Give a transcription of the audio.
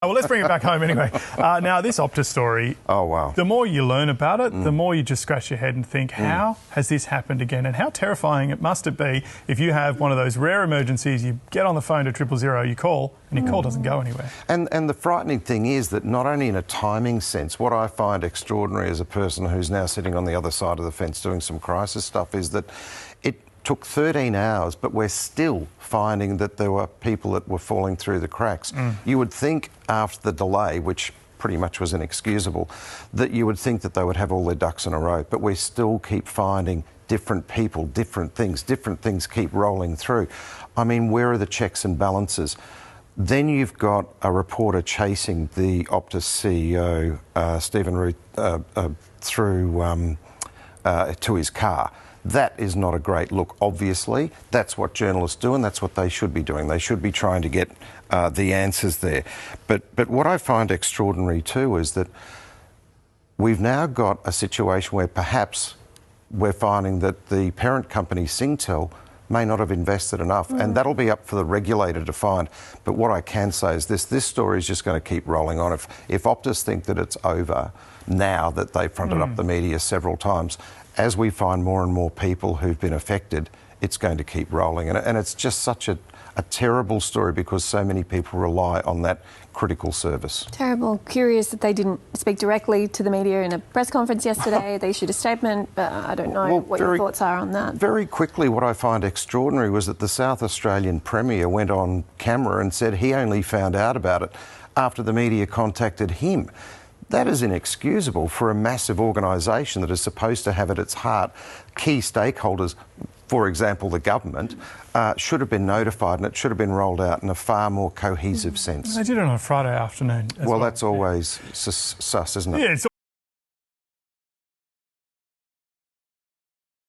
Well, let's bring it back home anyway. Now, this Optus story, oh wow! The more you learn about it, the more you just scratch your head and think, how has this happened again? And how terrifying it must it be if you have one of those rare emergencies, you get on the phone to 000, you call, and your call doesn't go anywhere. And the frightening thing is that not only in a timing sense, what I find extraordinary as a person who's now sitting on the other side of the fence doing some crisis stuff is that it took 13 hours, but we're still finding that there were people that were falling through the cracks. You would think after the delay, which pretty much was inexcusable, that you would think that they would have all their ducks in a row, but we still keep finding different people, different things keep rolling through. I mean, where are the checks and balances? Then you've got a reporter chasing the Optus CEO, Stephen Root, through to his car. That is not a great look, obviously. That's what journalists do, and that's what they should be doing. They should be trying to get the answers there. But what I find extraordinary too is that we've now got a situation where perhaps we're finding that the parent company, Singtel, may not have invested enough, and that'll be up for the regulator to find. But what I can say is this story is just going to keep rolling on. If Optus think that it's over now that they've fronted up the media several times, as we find more and more people who've been affected, it's going to keep rolling. And it's just such a terrible story because so many people rely on that critical service. Terrible. Curious that they didn't speak directly to the media in a press conference yesterday. They issued a statement. I don't know what your thoughts are on that. Very quickly, what I find extraordinary was that the South Australian Premier went on camera and said he only found out about it after the media contacted him. That is inexcusable for a massive organisation that is supposed to have at its heart key stakeholders, for example, the government, should have been notified and it should have been rolled out in a far more cohesive sense. They did it on a Friday afternoon. Well, that's always sus, isn't it? Yeah,